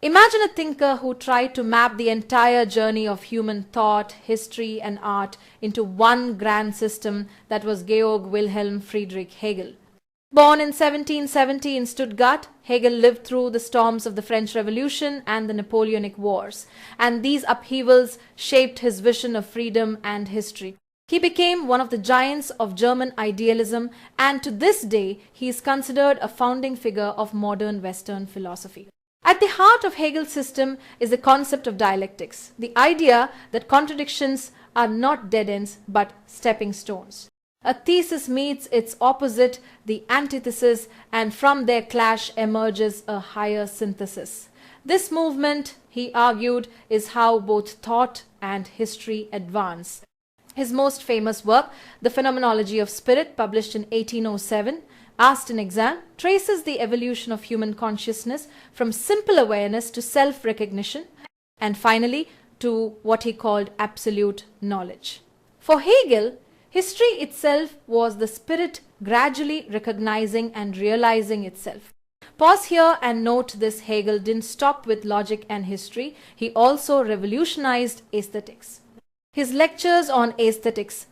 Imagine a thinker who tried to map the entire journey of human thought, history, and art into one grand system that was Georg Wilhelm Friedrich Hegel. Born in 1770 in Stuttgart, Hegel lived through the storms of the French Revolution and the Napoleonic Wars, and these upheavals shaped his vision of freedom and history. He became one of the giants of German idealism, and to this day he is considered a founding figure of modern Western philosophy. At the heart of Hegel's system is the concept of dialectics, the idea that contradictions are not dead ends but stepping stones. A thesis meets its opposite, the antithesis, and from their clash emerges a higher synthesis. This movement, he argued, is how both thought and history advance. His most famous work, The Phenomenology of Spirit, published in 1807, asked in exam, traces the evolution of human consciousness from simple awareness to self-recognition, and finally to what he called absolute knowledge. For Hegel, history itself was the spirit gradually recognizing and realizing itself. Pause here and note this: Hegel didn't stop with logic and history, he also revolutionized aesthetics. His lectures on aesthetics,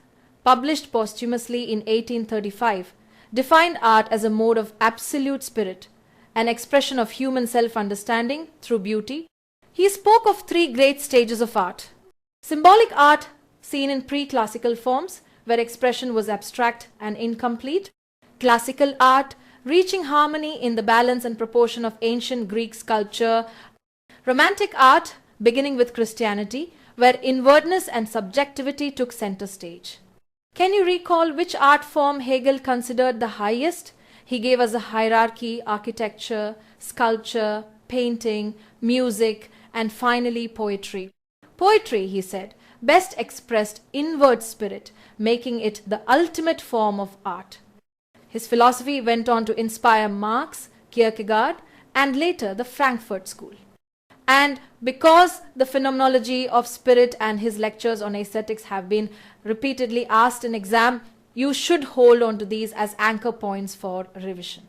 published posthumously in 1835, defined art as a mode of absolute spirit, an expression of human self-understanding through beauty. He spoke of three great stages of art: symbolic art, seen in pre-classical forms, where expression was abstract and incomplete; classical art, reaching harmony in the balance and proportion of ancient Greek sculpture; romantic art, beginning with Christianity, where inwardness and subjectivity took center stage. Can you recall which art form Hegel considered the highest? He gave us a hierarchy: architecture, sculpture, painting, music, and finally poetry. Poetry, he said, best expressed inward spirit, making it the ultimate form of art. His philosophy went on to inspire Marx, Kierkegaard, and later the Frankfurt School. And because the phenomenology of spirit and his lectures on aesthetics have been repeatedly asked in exam, you should hold on to these as anchor points for revision.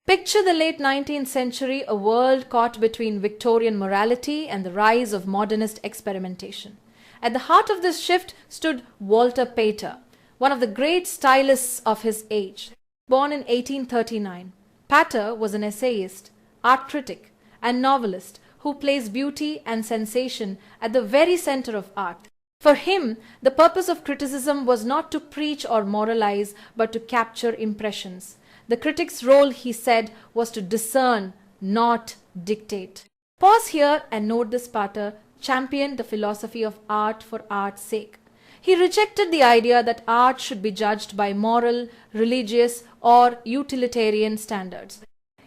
Picture the late 19th century, a world caught between Victorian morality and the rise of modernist experimentation. At the heart of this shift stood Walter Pater, one of the great stylists of his age. Born in 1839, Pater was an essayist, art critic, and novelist who placed beauty and sensation at the very center of art. For him, the purpose of criticism was not to preach or moralize, but to capture impressions. The critic's role, he said, was to discern, not dictate. Pause here and note this: Pater championed the philosophy of art for art's sake. He rejected the idea that art should be judged by moral, religious, or utilitarian standards.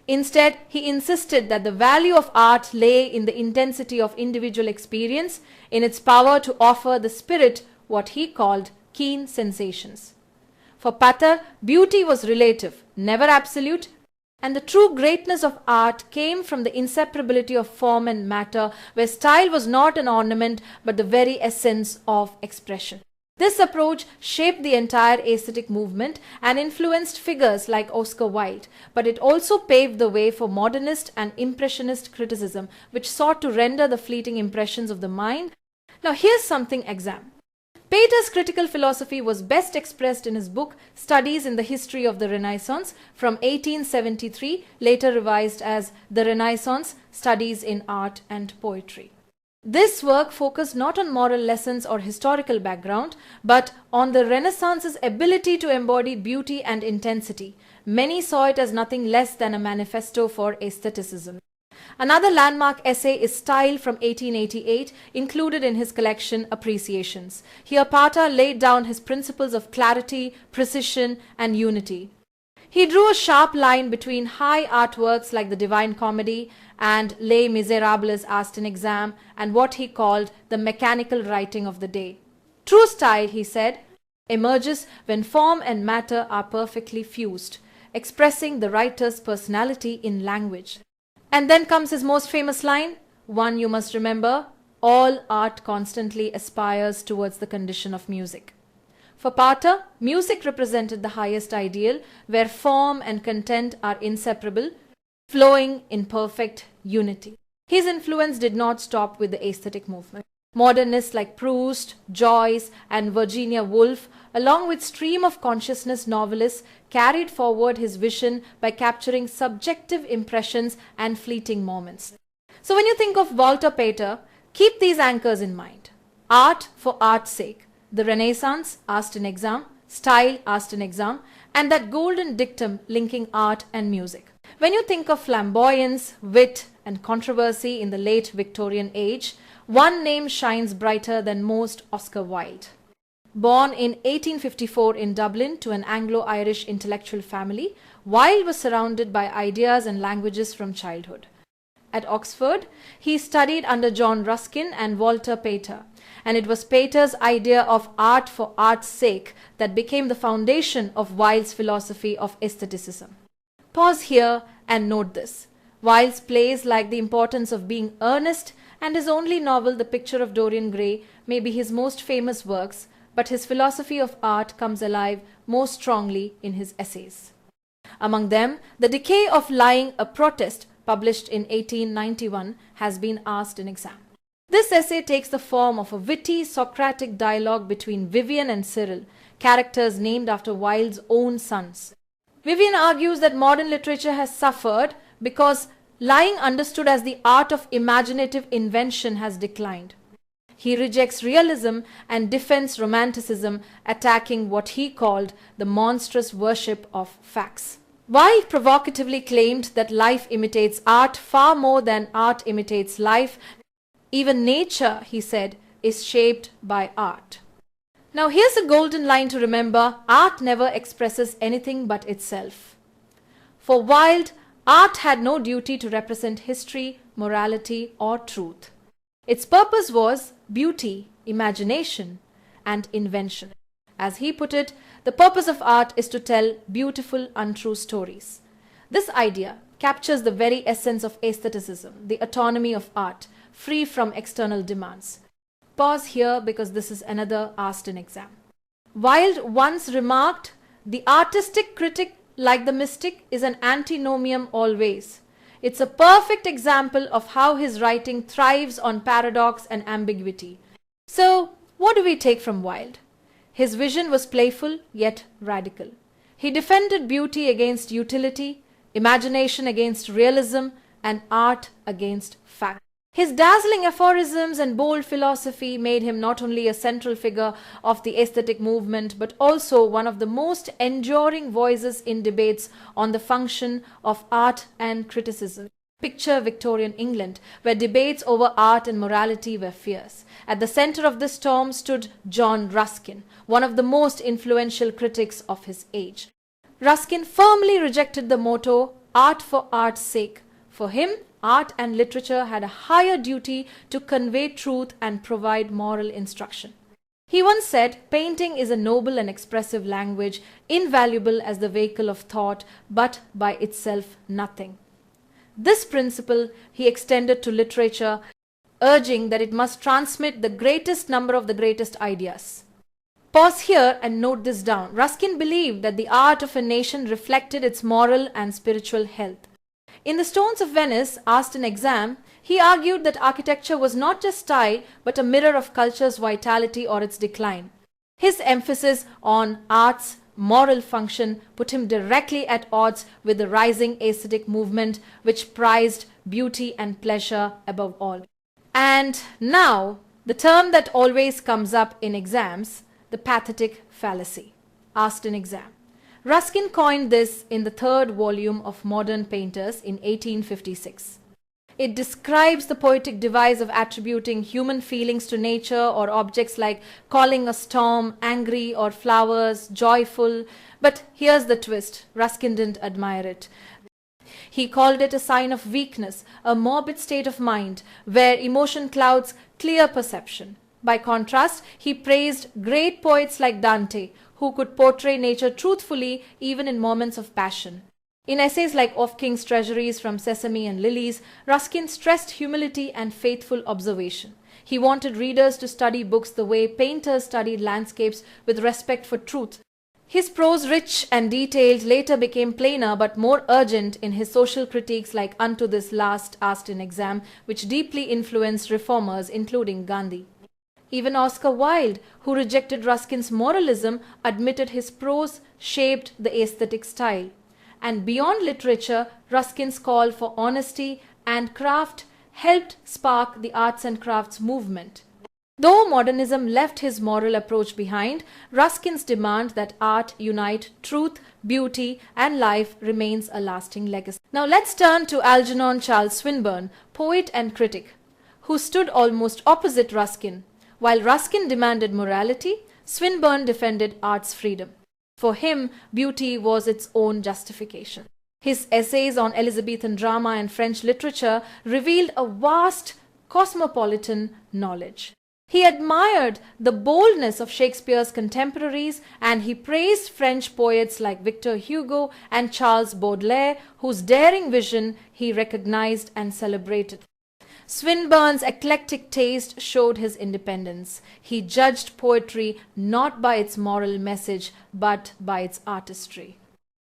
Instead, he insisted that the value of art lay in the intensity of individual experience, in its power to offer the spirit what he called keen sensations. For Pater, beauty was relative, never absolute, and the true greatness of art came from the inseparability of form and matter, where style was not an ornament but the very essence of expression. This approach shaped the entire aesthetic movement and influenced figures like Oscar Wilde, but it also paved the way for modernist and impressionist criticism, which sought to render the fleeting impressions of the mind. Now here's something exam. Pater's critical philosophy was best expressed in his book Studies in the History of the Renaissance from 1873, later revised as The Renaissance, Studies in Art and Poetry. This work focused not on moral lessons or historical background, but on the Renaissance's ability to embody beauty and intensity. Many saw it as nothing less than a manifesto for aestheticism. Another landmark essay is Style from 1888, included in his collection Appreciations. Here Pater laid down his principles of clarity, precision, and unity. He drew a sharp line between high artworks like the Divine Comedy and Les Miserables asked in exam, and what he called the mechanical writing of the day. True style, he said, emerges when form and matter are perfectly fused, expressing the writer's personality in language. And then comes his most famous line, one you must remember: all art constantly aspires towards the condition of music. For Pater, music represented the highest ideal, where form and content are inseparable, flowing in perfect unity. His influence did not stop with the aesthetic movement. Modernists like Proust, Joyce, and Virginia Woolf, along with stream of consciousness novelists, carried forward his vision by capturing subjective impressions and fleeting moments. So when you think of Walter Pater, keep these anchors in mind. Art for art's sake, the Renaissance asked in exam, style asked in exam, and that golden dictum linking art and music. When you think of flamboyance, wit, and controversy in the late Victorian age, one name shines brighter than most: Oscar Wilde. Born in 1854 in Dublin to an Anglo-Irish intellectual family, Wilde was surrounded by ideas and languages from childhood. At Oxford, he studied under John Ruskin and Walter Pater, and it was Pater's idea of art for art's sake that became the foundation of Wilde's philosophy of aestheticism. Pause here and note this. Wilde's plays lack the importance of being earnest, and his only novel, The Picture of Dorian Gray, may be his most famous works, but his philosophy of art comes alive most strongly in his essays. Among them, The Decay of Lying, a Protest, published in 1891, has been asked in exam. This essay takes the form of a witty Socratic dialogue between Vivian and Cyril, characters named after Wilde's own sons. Vivian argues that modern literature has suffered because lying, understood as the art of imaginative invention, has declined. He rejects realism and defends romanticism, attacking what he called the monstrous worship of facts. Wilde provocatively claimed that life imitates art far more than art imitates life. Even nature, he said, is shaped by art. Now here's a golden line to remember: art never expresses anything but itself. For Wilde, art had no duty to represent history, morality, or truth. Its purpose was beauty, imagination, and invention. As he put it, the purpose of art is to tell beautiful, untrue stories. This idea captures the very essence of aestheticism, the autonomy of art, free from external demands. Pause here because this is another asked in exam. Wilde once remarked, "The artistic critic, like the mystic, is an antinomian always." It's a perfect example of how his writing thrives on paradox and ambiguity. So, what do we take from Wilde? His vision was playful yet radical. He defended beauty against utility, imagination against realism, and art against fact. His dazzling aphorisms and bold philosophy made him not only a central figure of the aesthetic movement, but also one of the most enduring voices in debates on the function of art and criticism. Picture Victorian England, where debates over art and morality were fierce. At the center of this storm stood John Ruskin, one of the most influential critics of his age. Ruskin firmly rejected the motto, "Art for art's sake." For him, art and literature had a higher duty to convey truth and provide moral instruction. He once said, "Painting is a noble and expressive language, invaluable as the vehicle of thought, but by itself nothing." This principle he extended to literature, urging that it must transmit the greatest number of the greatest ideas. Pause here and note this down. Ruskin believed that the art of a nation reflected its moral and spiritual health. In The Stones of Venice, asked in exam, he argued that architecture was not just style, but a mirror of culture's vitality or its decline. His emphasis on art's moral function put him directly at odds with the rising aesthetic movement, which prized beauty and pleasure above all. And now, the term that always comes up in exams, the pathetic fallacy, asked in exam. Ruskin coined this in the third volume of Modern Painters in 1856. It describes the poetic device of attributing human feelings to nature or objects, like calling a storm angry or flowers joyful. But here's the twist. Ruskin didn't admire it. He called it a sign of weakness, a morbid state of mind, where emotion clouds clear perception. By contrast, he praised great poets like Dante, who could portray nature truthfully even in moments of passion. In essays like Of King's Treasuries, From Sesame and Lilies, Ruskin stressed humility and faithful observation. He wanted readers to study books the way painters studied landscapes, with respect for truth. His prose, rich and detailed, later became plainer but more urgent in his social critiques like Unto This Last Asked in Exam, which deeply influenced reformers including Gandhi. Even Oscar Wilde, who rejected Ruskin's moralism, admitted his prose shaped the aesthetic style. And beyond literature, Ruskin's call for honesty and craft helped spark the arts and crafts movement. Though modernism left his moral approach behind, Ruskin's demand that art unite truth, beauty, and life remains a lasting legacy. Now let's turn to Algernon Charles Swinburne, poet and critic, who stood almost opposite Ruskin. While Ruskin demanded morality, Swinburne defended art's freedom. For him, beauty was its own justification. His essays on Elizabethan drama and French literature revealed a vast cosmopolitan knowledge. He admired the boldness of Shakespeare's contemporaries, and he praised French poets like Victor Hugo and Charles Baudelaire, whose daring vision he recognized and celebrated. Swinburne's eclectic taste showed his independence. He judged poetry not by its moral message, but by its artistry.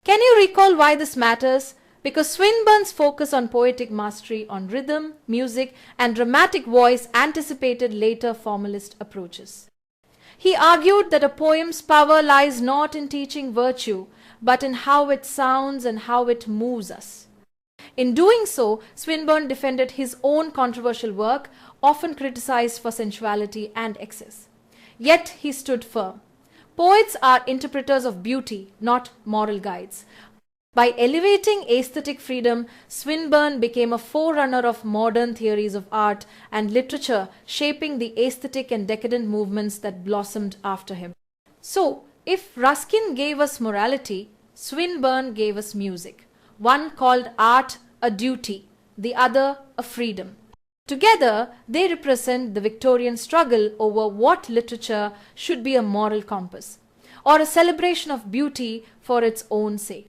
Can you recall why this matters? Because Swinburne's focus on poetic mastery on rhythm, music, and dramatic voice anticipated later formalist approaches. He argued that a poem's power lies not in teaching virtue, but in how it sounds and how it moves us. In doing so, Swinburne defended his own controversial work, often criticized for sensuality and excess. Yet he stood firm. Poets are interpreters of beauty, not moral guides. By elevating aesthetic freedom, Swinburne became a forerunner of modern theories of art and literature, shaping the aesthetic and decadent movements that blossomed after him. So, if Ruskin gave us morality, Swinburne gave us music. One called art a duty, the other a freedom. Together, they represent the Victorian struggle over what literature should be a moral compass, or a celebration of beauty for its own sake.